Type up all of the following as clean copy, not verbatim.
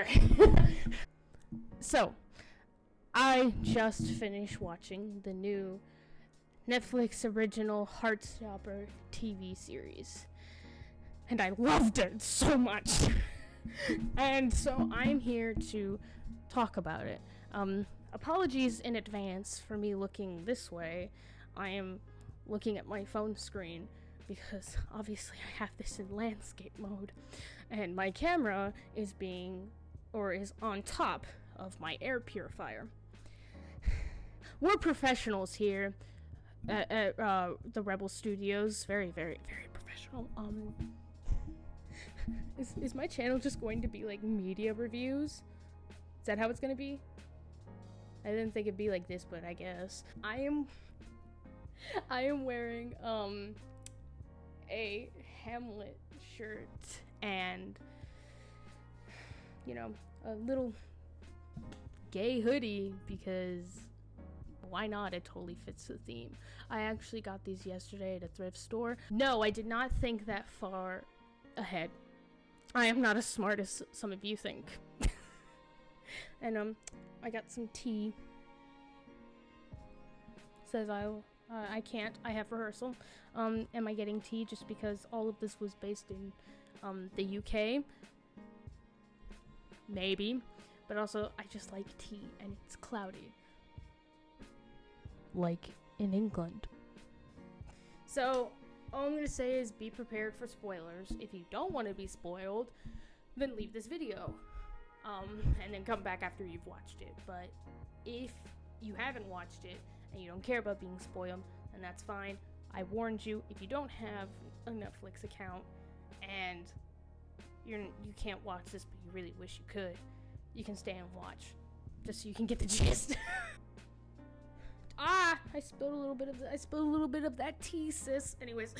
there. So, I just finished watching the new Netflix original Heartstopper TV series. And I loved it so much. And so I'm here to talk about it. Apologies in advance for me looking this way. I am looking at my phone screen because obviously I have this in landscape mode. And my camera is on top of my air purifier. We're professionals here at the Rebel Studios. Very, very, very professional. Is my channel just going to be like media reviews? Is that how it's gonna be? I didn't think it'd be like this, but I guess. I am wearing a Hamlet shirt and a little gay hoodie because why not? It totally fits the theme. I actually got these yesterday at a thrift store. No, I did not think that far ahead. I am not as smart as some of you think. And I got some tea. Says I can't. I have rehearsal. Am I getting tea just because all of this was based in the UK? Maybe. But also, I just like tea and it's cloudy. Like in England. So, all I'm going to say is be prepared for spoilers. If you don't want to be spoiled, then leave this video. And then come back after you've watched it. But if you haven't watched it and you don't care about being spoiled, then that's fine. I warned you, if you don't have a Netflix account and you can't watch this but you really wish you could, you can stay and watch. Just so you can get the gist. I spilled a little bit of that tea, sis. Anyways,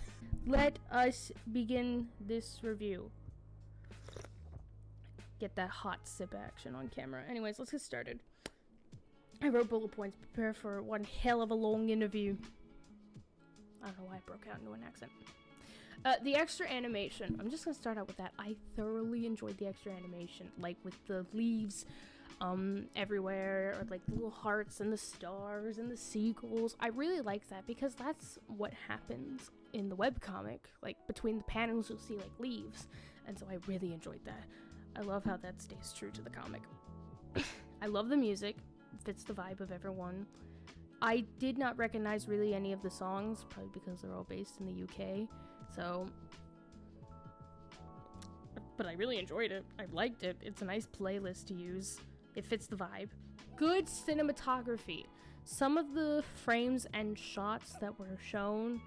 let us begin this review. Get that hot sip action on camera. Anyways, let's get started. I wrote bullet points, prepare for one hell of a long interview. I don't know why I broke out into an accent. The extra animation. I'm just gonna start out with that. I thoroughly enjoyed the extra animation, like with the leaves everywhere, or like the little hearts and the stars and the seagulls. I really like that because that's what happens in the webcomic. Like between the panels you'll see like leaves, and so I really enjoyed that. I love how that stays true to the comic. I love the music. It fits the vibe of everyone. I did not recognize really any of the songs, probably because they're all based in the UK. So, but I really enjoyed it. I liked it. It's a nice playlist to use. It fits the vibe. Good cinematography. Some of the frames and shots that were shown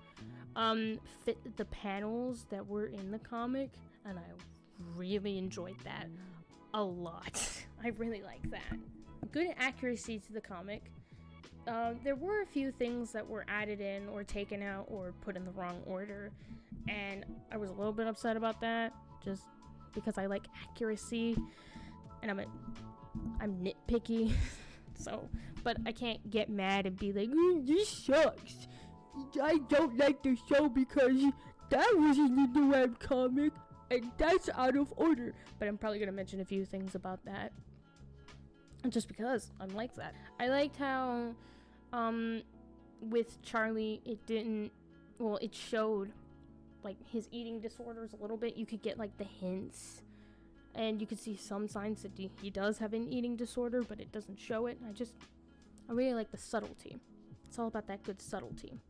fit the panels that were in the comic, and I really enjoyed that a lot. I really like that. Good accuracy to the comic. There were a few things that were added in or taken out or put in the wrong order, and I was a little bit upset about that, just because I like accuracy, and I'm nitpicky. So, but I can't get mad and be like, this sucks. I don't like the show because that wasn't in the webcomic, and that's out of order. But I'm probably gonna mention a few things about that, just because I'm like that. I liked how, with Charlie, it showed, like, his eating disorders a little bit. You could get, like, the hints, and you could see some signs that he does have an eating disorder, but it doesn't show it. I really like the subtlety. It's all about that good subtlety.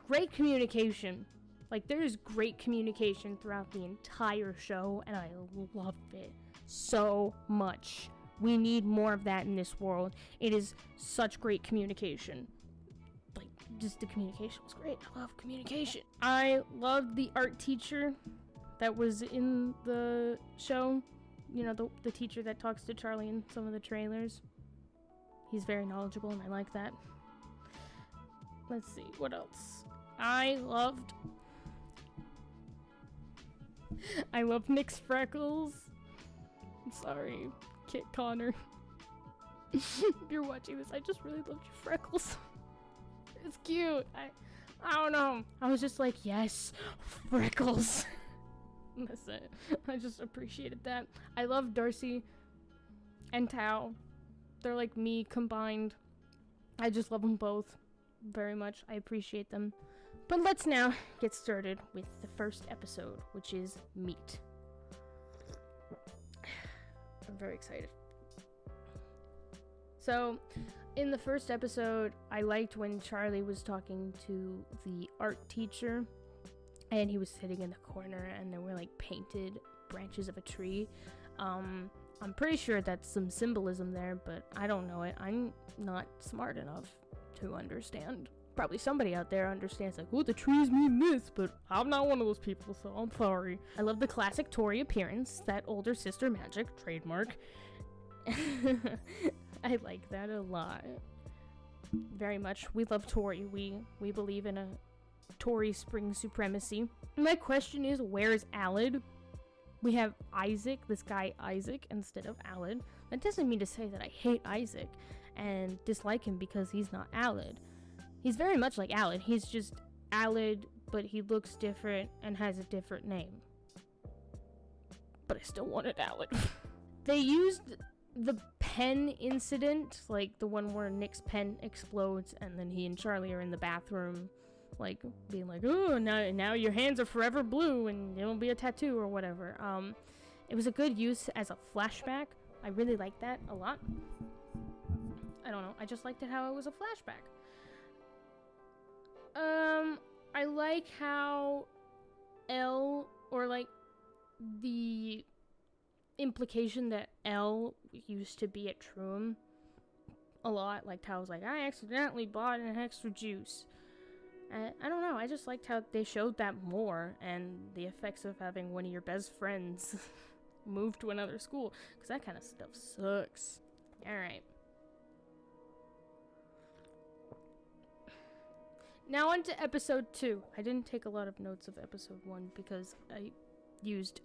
Great communication. Like, there is great communication throughout the entire show, and I love it so much. We need more of that in this world. It is such great communication. Like, just the communication was great. I love communication. I loved the art teacher that was in the show. You know, the teacher that talks to Charlie in some of the trailers. He's very knowledgeable, and I like that. Let's see, what else? I loved Nick's freckles. I'm sorry, Kit Connor. If you're watching this, I just really loved your freckles. It's cute. I don't know. I was just like, yes, freckles. That's it. I just appreciated that. I love Darcy and Tao. They're like me combined. I just love them both very much. I appreciate them. But let's now get started with the first episode, which is Meet. I'm very excited. So, in the first episode, I liked when Charlie was talking to the art teacher, and he was sitting in the corner, and there were like painted branches of a tree. I'm pretty sure that's some symbolism there, but I don't know it. I'm not smart enough to understand. Probably somebody out there understands, like, oh, the trees mean this, but I'm not one of those people, so I'm sorry. I love the classic Tori appearance, that older sister magic, trademark. I like that a lot. Very much. We love Tori. We believe in a Tori spring supremacy. My question is, where is Alad? We have Isaac, this guy Isaac, instead of Alad. That doesn't mean to say that I hate Isaac and dislike him because he's not Alad. He's very much like Alad. He's just Alad, but he looks different and has a different name. But I still wanted Alad. They used the pen incident, like the one where Nick's pen explodes and then he and Charlie are in the bathroom, like being like, oh, now your hands are forever blue and it'll be a tattoo or whatever. It was a good use as a flashback. I really liked that a lot. I don't know, I just liked it how it was a flashback. I like how Elle, or like the implication that Elle used to be at Troom a lot, like how I was like, I accidentally bought an extra juice. I don't know, I just liked how they showed that more, and the effects of having one of your best friends move to another school, because that kind of stuff sucks. Alright. Now on to episode 2. I didn't take a lot of notes of episode 1 because I used,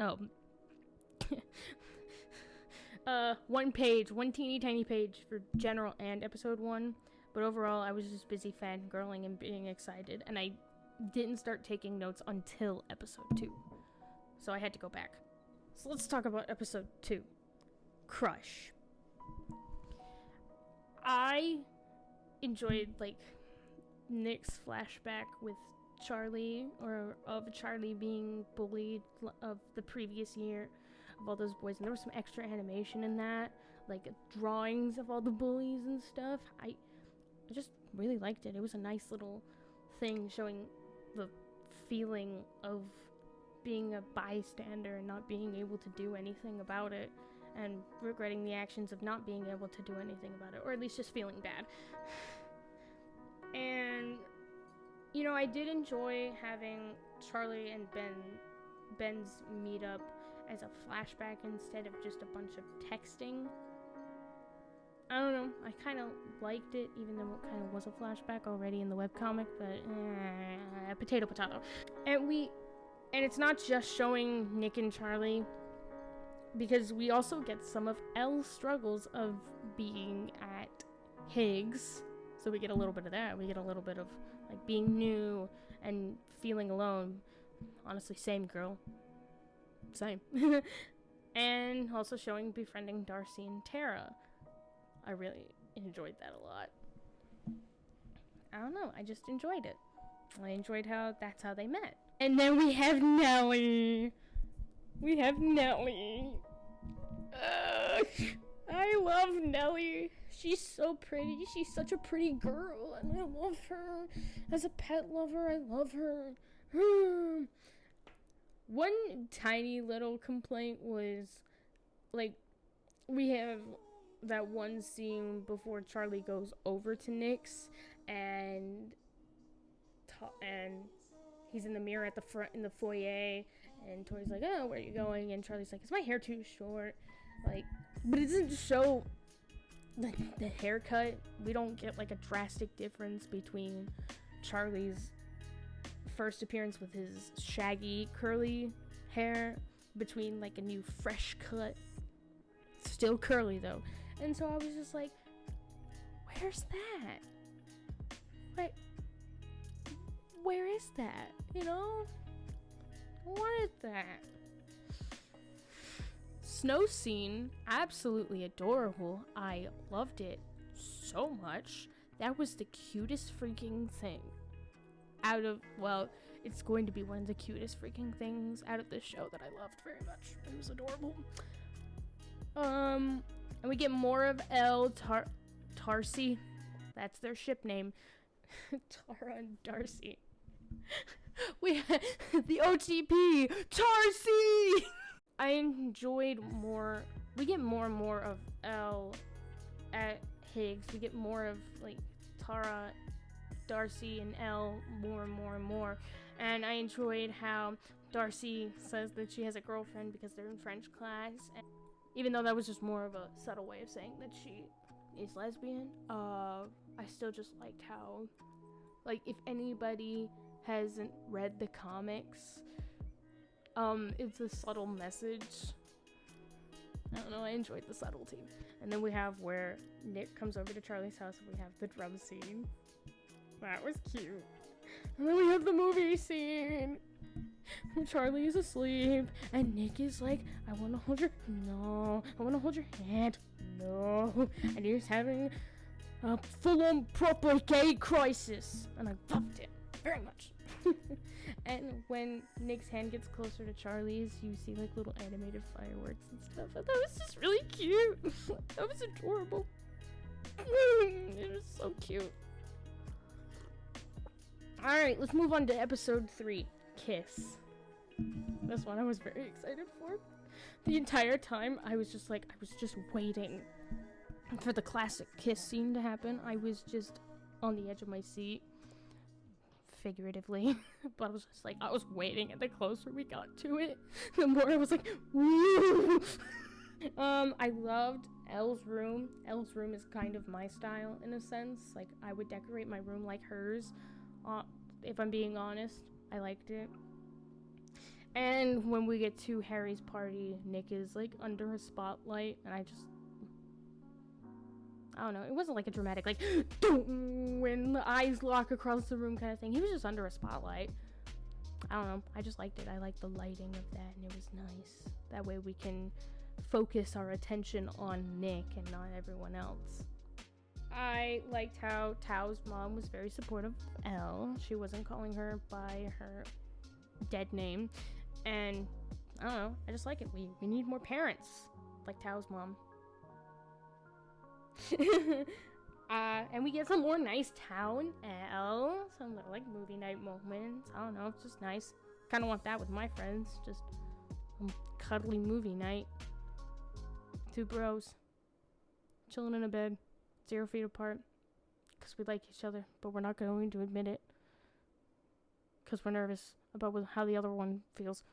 one teeny tiny page for general and episode 1. But overall, I was just busy fangirling and being excited, and I didn't start taking notes until episode 2. So I had to go back. So let's talk about episode 2. Crush. I enjoyed, like, Nick's flashback with Charlie, or of Charlie being bullied of the previous year, of all those boys, and there was some extra animation in that, like drawings of all the bullies and stuff. I just really liked it. It was a nice little thing showing the feeling of being a bystander and not being able to do anything about it, and regretting the actions of not being able to do anything about it, or at least just feeling bad. And, you know, I did enjoy having Charlie and Ben's meetup as a flashback instead of just a bunch of texting. I don't know, I kind of liked it, even though it kind of was a flashback already in the webcomic, but potato. And it's not just showing Nick and Charlie, because we also get some of Elle's struggles of being at Higgs. So we get a little bit of that. We get a little bit of, like, being new and feeling alone. Honestly, same girl. Same. And also showing befriending Darcy and Tara. I really enjoyed that a lot. I don't know, I just enjoyed it. I enjoyed how that's how they met. And then we have Nellie. I love Nellie. She's so pretty. She's such a pretty girl, and I love her. As a pet lover, I love her. One tiny little complaint was, like, we have that one scene before Charlie goes over to Nick's, and he's in the mirror at the front in the foyer, and Tori's like, oh, where are you going? And Charlie's like, is my hair too short? Like, but it doesn't show the haircut. We don't get, like, a drastic difference between Charlie's first appearance with his shaggy curly hair between, like, a new fresh cut, still curly though. And so I was just like, where's that? Like, where is that? You know, I wanted that. snow scene, absolutely adorable. I loved it so much. That was the cutest freaking thing it's going to be one of the cutest freaking things out of this show that I loved very much. It was adorable. And we get more of Tarsi. That's their ship name. Tara and Darcy. We had the OTP, Tarsi! I enjoyed more. We get more and more of Elle at Higgs. We get more of, like, Tara, Darcy, and Elle more and more and more. And I enjoyed how Darcy says that she has a girlfriend because they're in French class. And even though that was just more of a subtle way of saying that she is lesbian, I still just liked how, like, if anybody hasn't read the comics, it's a subtle message. I don't know, I enjoyed the subtlety. And then we have where Nick comes over to Charlie's house and we have the drum scene. That was cute. And then we have the movie scene. Charlie is asleep and Nick is like, I want to hold your, no, I want to hold your hand, no. And he's having a full-on proper gay crisis. And I loved it very much. And when Nick's hand gets closer to Charlie's, you see like little animated fireworks and stuff. And that was just really cute. That was adorable. It was so cute. Alright, let's move on to episode 3, Kiss. This one I was very excited for. The entire time I was just waiting for the classic kiss scene to happen. I was just on the edge of my seat, figuratively, but I was waiting, and the closer we got to it, the more I was like, woo! I loved Elle's room. Elle's room is kind of my style in a sense. Like, I would decorate my room like hers. If I'm being honest, I liked it. And when we get to Harry's party, Nick is like under a spotlight, and I don't know, it wasn't like a dramatic, like, when the eyes lock across the room kind of thing. He was just under a spotlight. I don't know, I just liked it. I liked the lighting of that, and it was nice. That way we can focus our attention on Nick and not everyone else. I liked how Tao's mom was very supportive of Elle. She wasn't calling her by her dead name. And I don't know, I just like it. We need more parents like Tao's mom. And we get some more nice Tao and Elle. Some like movie night moments. I don't know, it's just nice. Kind of want that with my friends. Just a cuddly movie night. 2 bros chilling in a bed, 0 feet apart, because we like each other, but we're not going to admit it because we're nervous about how the other one feels.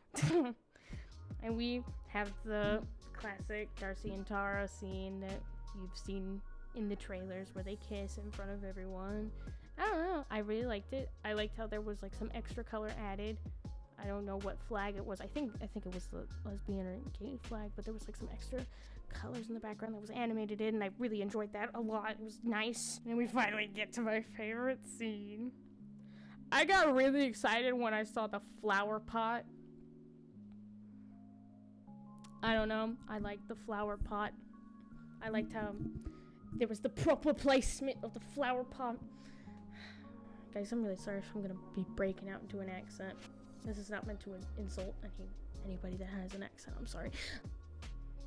And we have the classic Darcy and Tara scene that you've seen in the trailers where they kiss in front of everyone. I don't know, I really liked it. I liked how there was like some extra color added. I don't know what flag it was. I think it was the lesbian or gay flag, but there was like some extra colors in the background that was animated in, and I really enjoyed that a lot. It was nice. And we finally get to my favorite scene. I got really excited when I saw the flower pot. I don't know, I liked the flower pot. I liked how there was the proper placement of the flower pot. Guys, I'm really sorry if I'm gonna be breaking out into an accent. This is not meant to insult anybody that has an accent, I'm sorry.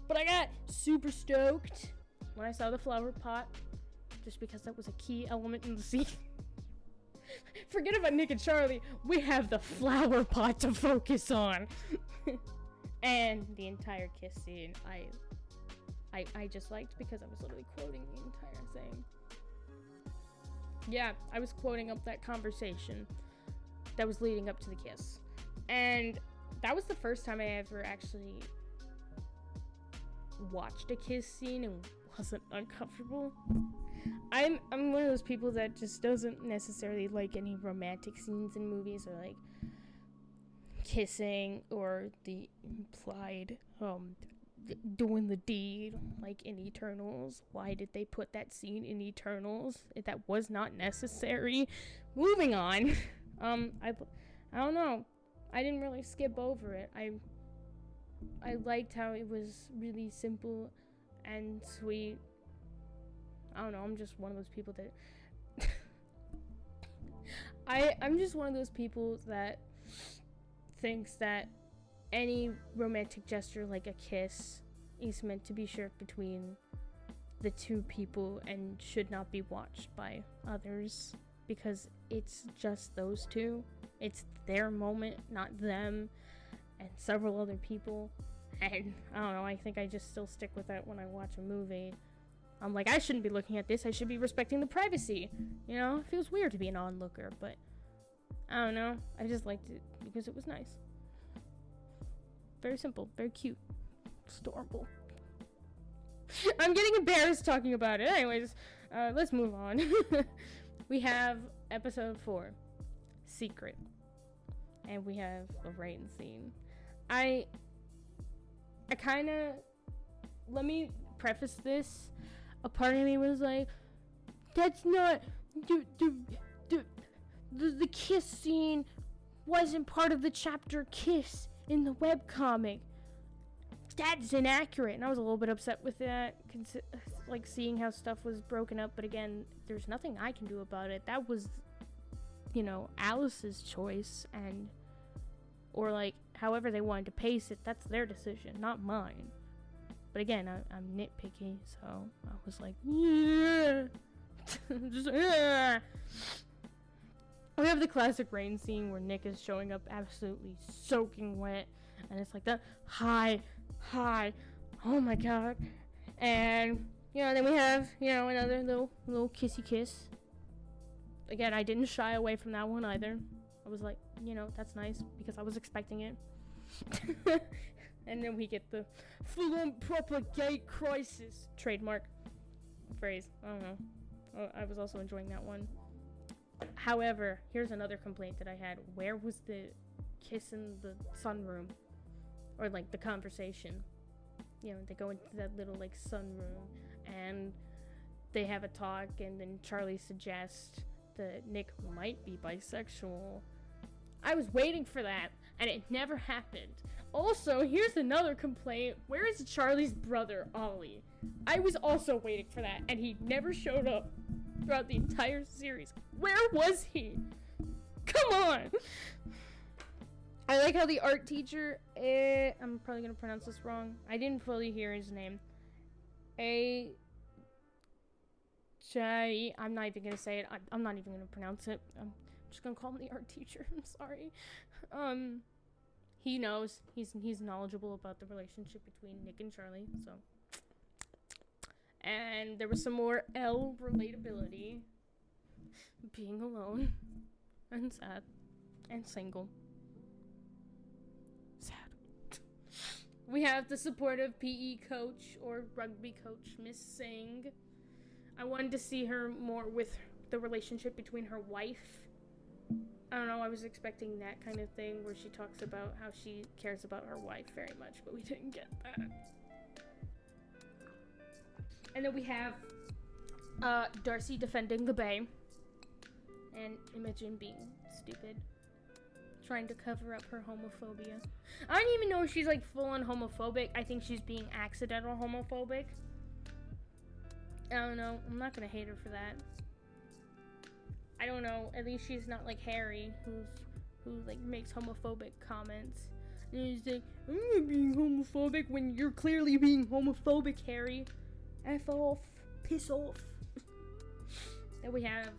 But I got super stoked when I saw the flower pot, just because that was a key element in the scene. Forget about Nick and Charlie, we have the flower pot to focus on. And the entire kiss scene, I just liked because I was literally quoting the entire thing. Yeah, I was quoting up that conversation that was leading up to the kiss. And that was the first time I ever actually watched a kiss scene and wasn't uncomfortable. I'm one of those people that just doesn't necessarily like any romantic scenes in movies, or like kissing or the implied doing the deed, like in Eternals. Why did they put that scene in Eternals? That was not necessary. Moving on. I don't know. I didn't really skip over it. I liked how it was really simple and sweet. I don't know, I'm just one of those people that I'm just one of those people that thinks that any romantic gesture like a kiss is meant to be shared between the two people and should not be watched by others, because it's just those two. It's their moment, not them and several other people. And I don't know, I think I just still stick with that when I watch a movie. I'm like, I shouldn't be looking at this, I should be respecting the privacy. You know, it feels weird to be an onlooker, but I don't know, I just liked it because it was nice. Very simple, very cute. It's adorable. I'm getting embarrassed talking about it. Anyways, let's move on. We have episode 4, Secret. And we have a rain scene. I kind of... Let me preface this. A part of me was like, that's not... The kiss scene wasn't part of the chapter Kiss in the webcomic. That's inaccurate. And I was a little bit upset with that, like seeing how stuff was broken up. But again, there's nothing I can do about it. That was, you know, Alice's choice, and or like however they wanted to pace it, that's their decision, not mine. But again, I'm nitpicky, so I was like, yeah. Just, yeah. We have the classic rain scene where Nick is showing up absolutely soaking wet, and it's like that hi, oh my god. And you know, then we have, you know, another little kissy kiss. Again, I didn't shy away from that one either. I was like, you know, that's nice because I was expecting it. And then we get the full-on proper gay crisis trademark phrase. I don't know. I was also enjoying that one. However, here's another complaint that I had. Where was the kiss in the sunroom? Or like the conversation? You know, they go into that little like sunroom and they have a talk, and then Charlie suggests that Nick might be bisexual. I was waiting for that, and it never happened. Also, here's another complaint. Where is Charlie's brother, Ollie? I was also waiting for that, and he never showed up throughout the entire series. Where was he? Come on! I like how the art teacher, I'm probably gonna pronounce this wrong. I didn't fully hear his name. I'm not even gonna say it. I'm not even gonna pronounce it. I'm just gonna call him the art teacher. I'm sorry. He knows. He's knowledgeable about the relationship between Nick and Charlie. So, and there was some more L relatability. Being alone and sad and single. Sad. We have the supportive PE coach or rugby coach, Miss Singh. I wanted to see her more with the relationship between her wife. I don't know, I was expecting that kind of thing where she talks about how she cares about her wife very much, but we didn't get that. And then we have Darcy defending the Bay, and Imogen being stupid, trying to cover up her homophobia. I don't even know if she's like full-on homophobic. I think she's being accidental homophobic. I don't know. I'm not gonna hate her for that. I don't know. At least she's not like Harry, who like makes homophobic comments. And he's like, I'm not being homophobic when you're clearly being homophobic, Harry. F off. Piss off. Then we have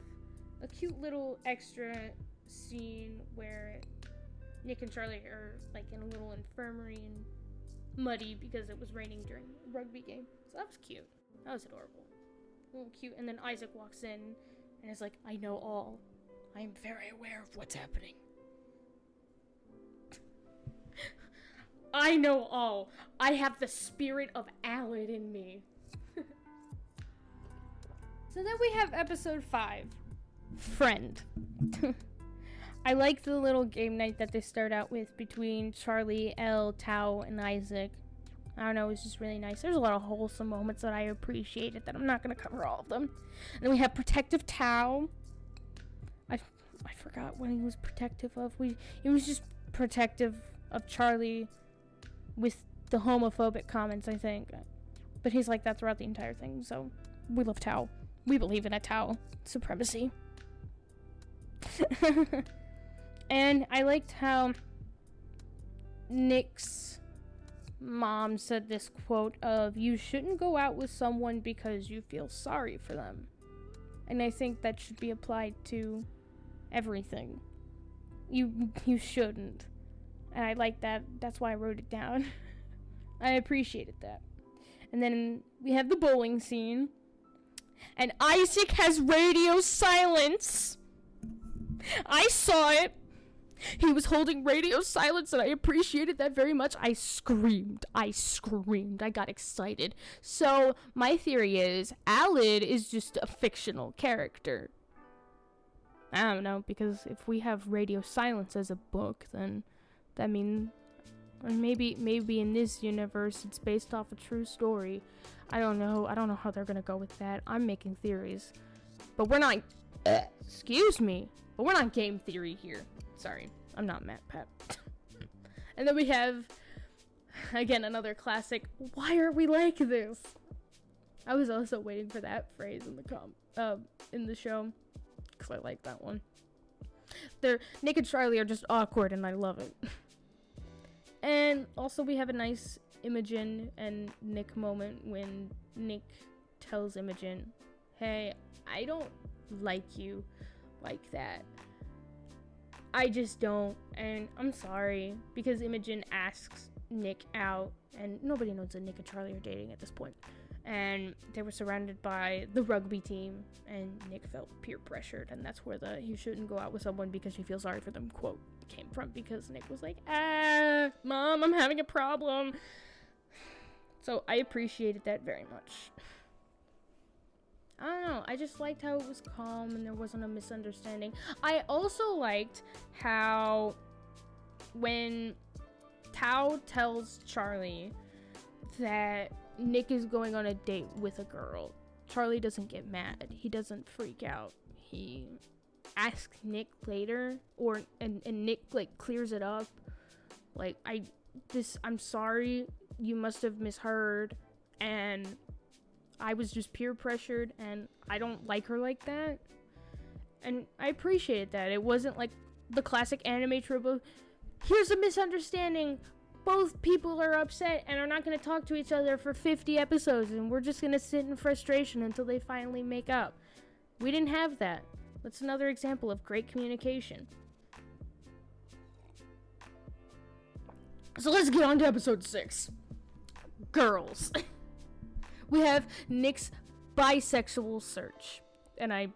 a cute little extra scene where Nick and Charlie are like in a little infirmary and muddy because it was raining during the rugby game. So that was cute. That was adorable. A little cute. And then Isaac walks in and is like, I know all. I am very aware of what's happening. I know all. I have the spirit of Alan in me. So then we have episode 5, Friend. I like the little game night that they start out with between Charlie, Elle, Tao, and Isaac. I don't know, it was just really nice. There's a lot of wholesome moments that I appreciated that I'm not going to cover all of them. And then we have Protective Tao. I forgot what he was protective of. He was just protective of Charlie with the homophobic comments, I think. But he's like that throughout the entire thing, so we love Tao. We believe in a Tao supremacy. And I liked how Nick's mom said this quote of, "You shouldn't go out with someone because you feel sorry for them." And I think that should be applied to everything. You shouldn't. And I like that. That's why I wrote it down. I appreciated that. And then we have the bowling scene. And Isaac has radio silence. I saw it. He was holding radio silence, and I appreciated that very much. I screamed. I got excited. So, my theory is, Alid is just a fictional character. I don't know, because if we have radio silence as a book, then that means, or maybe in this universe, it's based off a true story. I don't know how they're gonna go with that. I'm making theories. But we're not, excuse me, but we're not game theory here. Sorry, I'm not Matt Pat. And then we have, again, another classic, why are we like this? I was also waiting for that phrase in the show, because I like that one. Nick and Charlie are just awkward, and I love it. And also we have a nice Imogen and Nick moment when Nick tells Imogen, "Hey, I don't like you like that. I just don't, and I'm sorry," because Imogen asks Nick out, and nobody knows that Nick and Charlie are dating at this point. And they were surrounded by the rugby team, and Nick felt peer pressured, and that's where the "you shouldn't go out with someone because you feel sorry for them" quote came from, because Nick was like, Mom, I'm having a problem. So I appreciated that very much. I don't know, I just liked how it was calm and there wasn't a misunderstanding. I also liked how when Tao tells Charlie that Nick is going on a date with a girl, Charlie doesn't get mad. He doesn't freak out. He asks Nick later, and Nick like clears it up. Like, I'm sorry, you must have misheard, and I was just peer pressured, and I don't like her like that. And I appreciated that. It wasn't like the classic anime trope of, here's a misunderstanding, both people are upset and are not going to talk to each other for 50 episodes, and we're just going to sit in frustration until they finally make up. We didn't have that. That's another example of great communication. So let's get on to episode 6. Girls. We have Nick's bisexual search, and I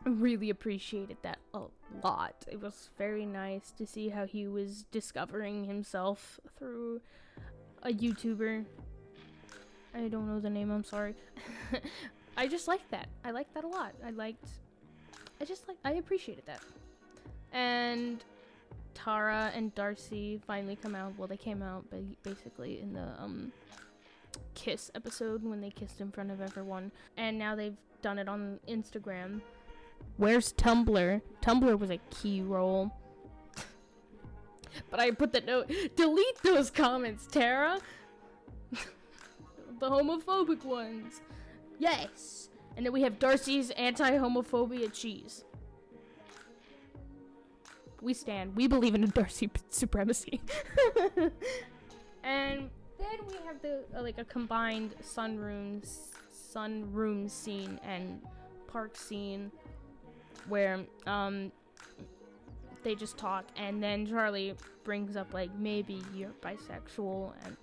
really appreciated that a lot. It was very nice to see how he was discovering himself through a YouTuber. I don't know the name, I'm sorry. I just liked that. I liked that a lot. I appreciated that. And Tara and Darcy finally come out. Well, they came out basically in the kiss episode when they kissed in front of everyone. And now they've done it on Instagram. Where's Tumblr? Tumblr was a key role. But I put the note, delete those comments, Tara. The homophobic ones. Yes. And then we have Darcy's anti-homophobia cheese. We stand. We believe in a Darcy supremacy. And then we have a combined sunroom scene and park scene where they just talk, and then Charlie brings up like, maybe you're bisexual and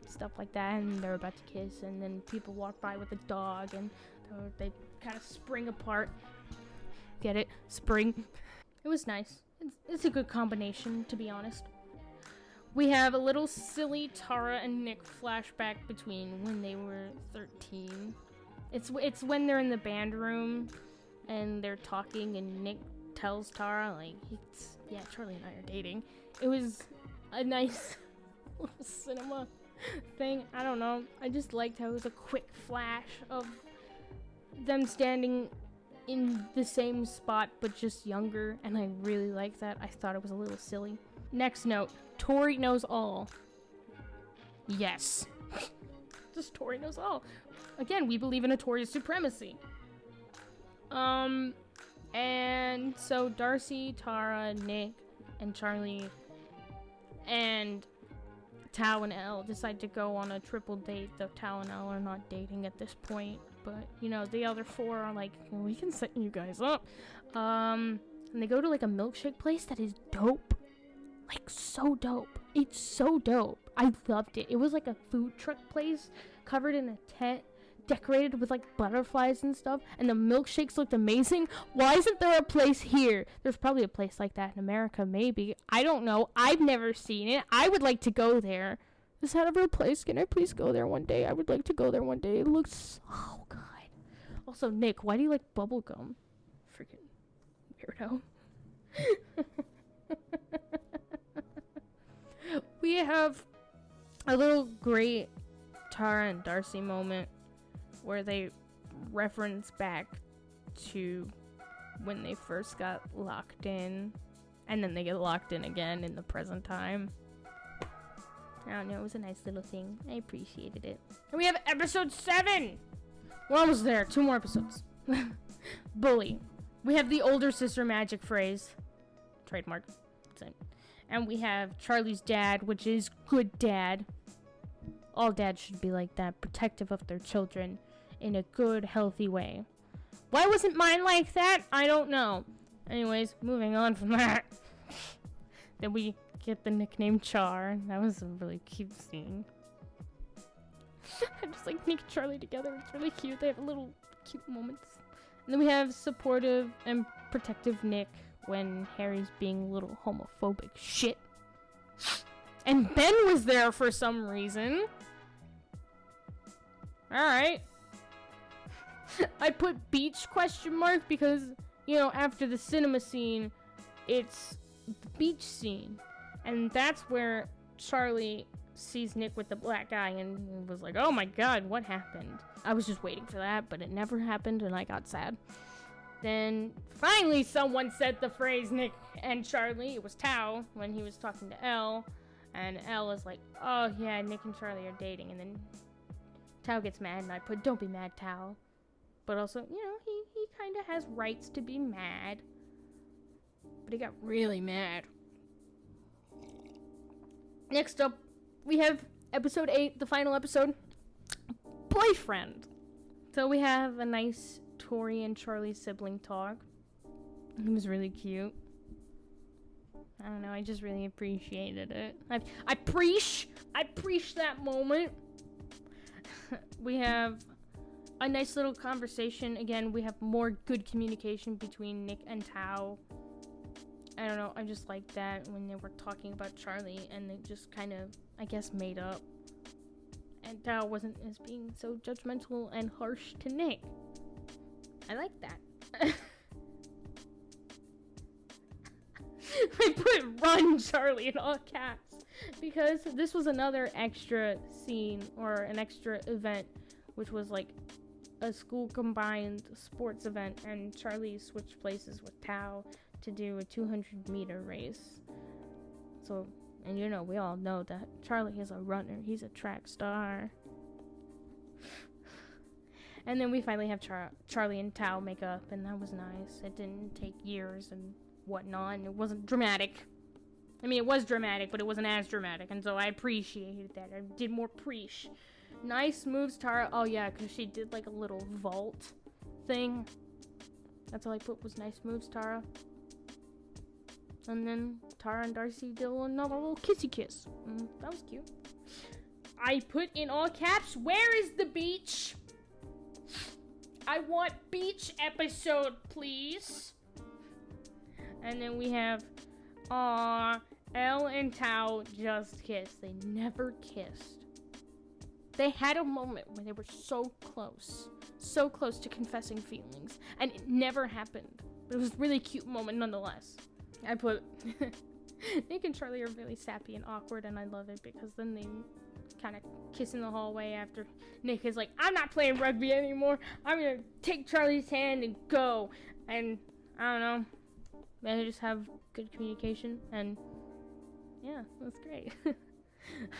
stuff like that, and they're about to kiss, and then people walk by with a dog, and they kind of spring apart. Get it? Spring. It was nice. It's a good combination, to be honest. We have a little silly Tara and Nick flashback between when they were 13. It's when they're in the band room and they're talking, and Nick tells Tara, like, yeah, Charlie and I are dating. It was a nice little cinema thing. I don't know. I just liked how it was a quick flash of them standing in the same spot but just younger, and I really liked that. I thought it was a little silly. Next note, Tori knows all. Yes. Just Tori knows all. Again, we believe in a Tori supremacy. And so Darcy, Tara, Nick, and Charlie, and Tao and Elle decide to go on a triple date, though Tao and Elle are not dating at this point. But, you know, the other four are like, well, we can set you guys up. And they go to, like, a milkshake place that is dope. Like, so dope. It's so dope. I loved it. It was like a food truck place covered in a tent, decorated with, like, butterflies and stuff. And the milkshakes looked amazing. Why isn't there a place here? There's probably a place like that in America, maybe. I don't know. I've never seen it. I would like to go there. Is that a real place? Can I please go there one day? I would like to go there one day. It looks so good. Also, Nick, why do you like bubblegum? Freaking weirdo. We have a little great Tara and Darcy moment where they reference back to when they first got locked in, and then they get locked in again in the present time. I don't know, it was a nice little thing. I appreciated it. And we have episode 7! We're almost there. 2 more episodes. Bully. We have the older sister magic phrase. Trademark. And we have Charlie's dad, which is good dad. All dads should be like that, protective of their children in a good, healthy way. Why wasn't mine like that? I don't know. Anyways, moving on from that. Then we get the nickname Char. That was a really cute scene. I just like Nick and Charlie together. It's really cute. They have little cute moments. And then we have supportive and protective Nick when Harry's being a little homophobic shit. And Ben was there for some reason. Alright. I put beach question mark because, you know, after the cinema scene, it's the beach scene. And that's where Charlie sees Nick with the black eye and was like, oh my god, what happened? I was just waiting for that, but it never happened and I got sad. Then finally someone said the phrase Nick and Charlie. It was Tao when he was talking to Elle, and Elle was like, oh yeah, Nick and Charlie are dating. And then Tao gets mad and I put, don't be mad, Tao. But also, you know, he kind of has rights to be mad, but he got really mad. Next up, we have episode 8, the final episode, Boyfriend. So we have a nice Tori and Charlie sibling talk. It was really cute. I don't know, I just really appreciated it. I preach that moment. We have a nice little conversation. Again, we have more good communication between Nick and Tao. I don't know, I just like that when they were talking about Charlie and they just kind of, I guess, made up. And Tao wasn't as being so judgmental and harsh to Nick. I like that. I put run Charlie in all caps because this was another extra scene or an extra event, which was like a school combined sports event, and Charlie switched places with Tao to do a 200-meter race. So, and you know, we all know that Charlie is a runner. He's a track star. And then we finally have Charlie and Tao make up, and that was nice. It didn't take years and whatnot, and it wasn't dramatic. I mean, it was dramatic, but it wasn't as dramatic, and so I appreciated that. I did more preach. Nice moves, Tara. Oh, yeah, because she did, like, a little vault thing. That's all I put was nice moves, Tara. And then Tara and Darcy did another little kissy kiss. That was cute. I put in all caps, where is the beach? I want beach episode, please. And then we have, Elle and Tao just kissed. They never kissed. They had a moment where they were so close to confessing feelings, and it never happened. But it was a really cute moment nonetheless. I put, Nick and Charlie are really sappy and awkward, and I love it because then they kind of kiss in the hallway after Nick is like, I'm not playing rugby anymore. I'm going to take Charlie's hand and go. And I don't know. They just have good communication, and yeah, that's great.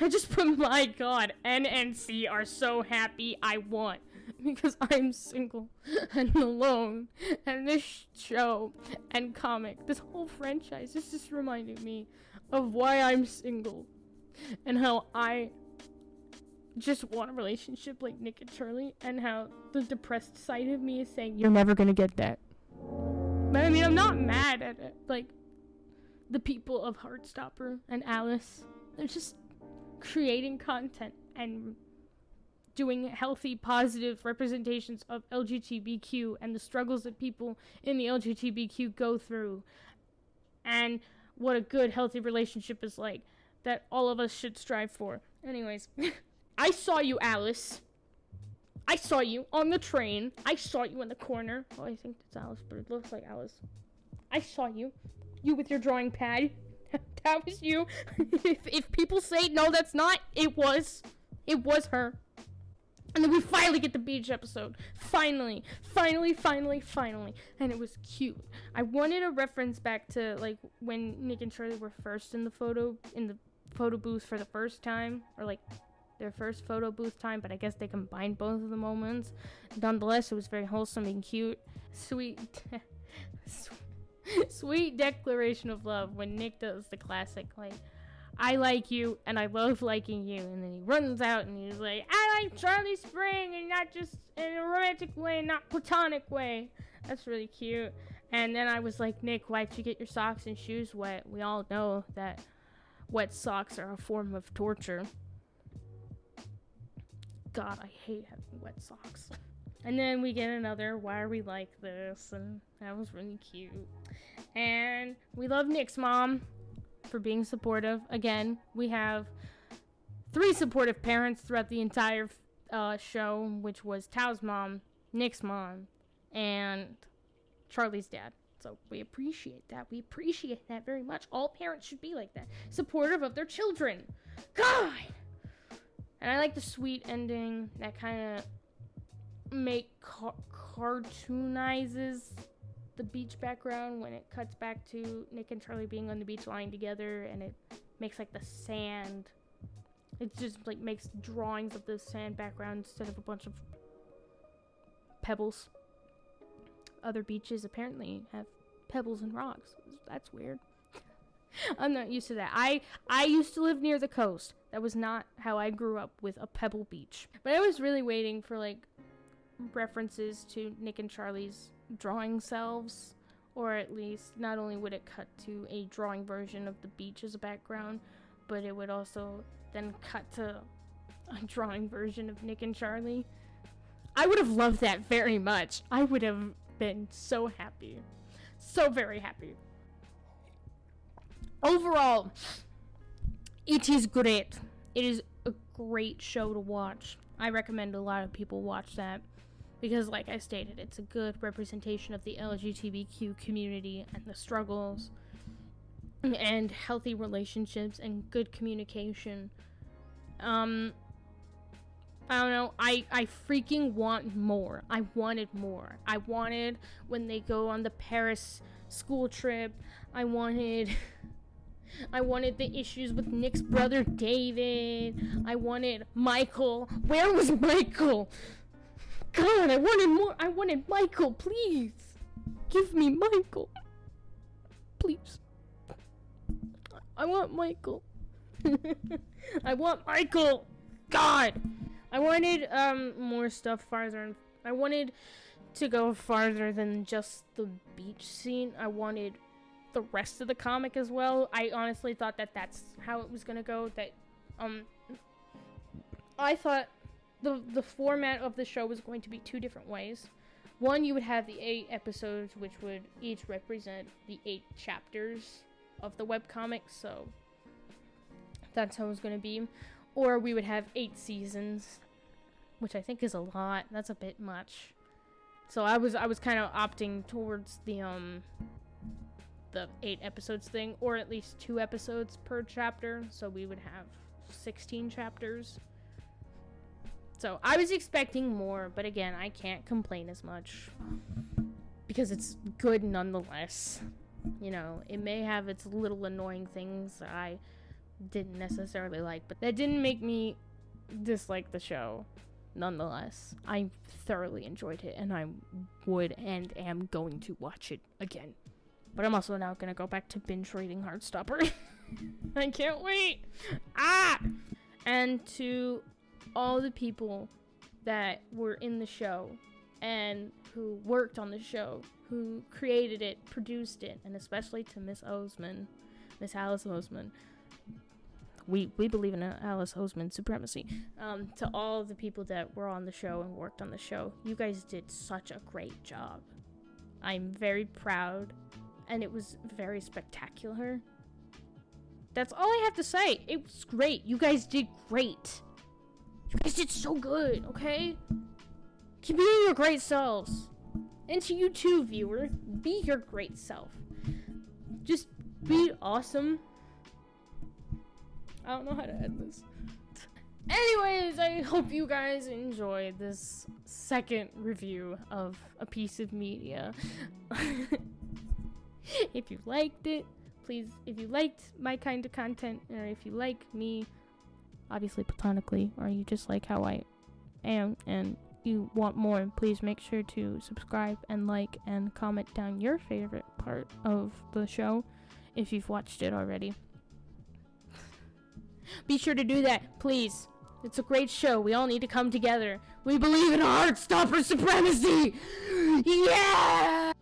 I just put, my god, N and C are so happy I won. Because I'm single and alone. And this show and comic, this whole franchise, is just reminding me of why I'm single. And how I just want a relationship like Nick and Charlie. And how the depressed side of me is saying, you're never gonna get that. But I mean, I'm not mad at it. Like, the people of Heartstopper and Alice, they're just creating content and doing healthy, positive representations of LGTBQ and the struggles that people in the LGTBQ go through. And what a good, healthy relationship is like, that all of us should strive for. Anyways, I saw you, Alice. I saw you on the train. I saw you in the corner. Oh, I think that's Alice, but it looks like Alice. I saw you. You with your drawing pad. That was you. If people say, no, that's not, it was her. And then we finally get the beach episode. Finally. And it was cute. I wanted a reference back to, like, when Nick and Charlie were first in the photo booth for the first time. Or, like, their first photo booth time. But I guess they combined both of the moments. Nonetheless, it was very wholesome and cute. Sweet declaration of love when Nick does the classic, like, I like you and I love liking you, and then he runs out and he's like, I like Charlie Spring, and not just in a romantic way, not platonic way. That's really cute. And then I was like, Nick, why'd you get your socks and shoes wet? We all know that wet socks are a form of torture. God, I hate having wet socks. And then we get another, why are we like this? And that was really cute. And we love Nick's mom for being supportive. Again, we have 3 supportive parents throughout the entire show, which was Tao's mom, Nick's mom, and Charlie's dad. So we appreciate that. We appreciate that very much. All parents should be like that. Supportive of their children. God! And I like the sweet ending that kind of cartoonizes the beach background when it cuts back to Nick and Charlie being on the beach lying together, and it makes like the sand, it just like makes drawings of the sand background instead of a bunch of pebbles. Other beaches apparently have pebbles and rocks. That's weird. I'm not used to that. I used to live near the coast. That was not how I grew up, with a pebble beach. But I was really waiting for like references to Nick and Charlie's drawing selves, or at least not only would it cut to a drawing version of the beach as a background, but it would also then cut to a drawing version of Nick and Charlie. I would have loved that very much. I would have been so happy. So very happy. Overall, it is great. It is a great show to watch. I recommend a lot of people watch that because, like I stated, it's a good representation of the LGTBQ community and the struggles and healthy relationships and good communication. I don't know, I freaking want more. I wanted more. I wanted when they go on the Paris school trip. I wanted the issues with Nick's brother David. I wanted Michael. Where was Michael? God, I wanted more. I wanted Michael, please. Give me Michael. Please. I want Michael. I want Michael. God. I wanted more stuff farther. I wanted to go farther than just the beach scene. I wanted the rest of the comic as well. I honestly thought that that's how it was gonna go. That I thought the format of the show was going to be 2 different ways. One, you would have the 8 episodes, which would each represent the 8 chapters of the webcomic. So that's how it was gonna be. Or we would have 8 seasons, which I think is a lot. That's a bit much. So I was kind of opting towards the 8 episodes thing, or at least 2 episodes per chapter. So we would have 16 chapters. So I was expecting more, but again, I can't complain as much because it's good nonetheless. You know, it may have its little annoying things that I didn't necessarily like, but that didn't make me dislike the show. Nonetheless, I thoroughly enjoyed it, and I would and am going to watch it again. But I'm also now gonna go back to binge reading Heartstopper. I can't wait. And to all the people that were in the show and who worked on the show, who created it, produced it, and especially to Miss Alice Oseman. We believe in Alice Oseman supremacy. To all the people that were on the show and worked on the show, you guys did such a great job. I'm very proud, and it was very spectacular. That's all I have to say. It was great. You guys did great. You guys did so good, okay? Keep being your great selves. And to you too, viewer, be your great self. Just be awesome. I don't know how to end this. Anyways, I hope you guys enjoyed this second review of a piece of media. If you liked it, please, if you liked my kind of content, or if you like me, obviously platonically, or you just like how I am and you want more, please make sure to subscribe and like and comment down your favorite part of the show if you've watched it already. Be sure to do that, please. It's a great show. We all need to come together. We believe in Heartstopper supremacy! Yeah!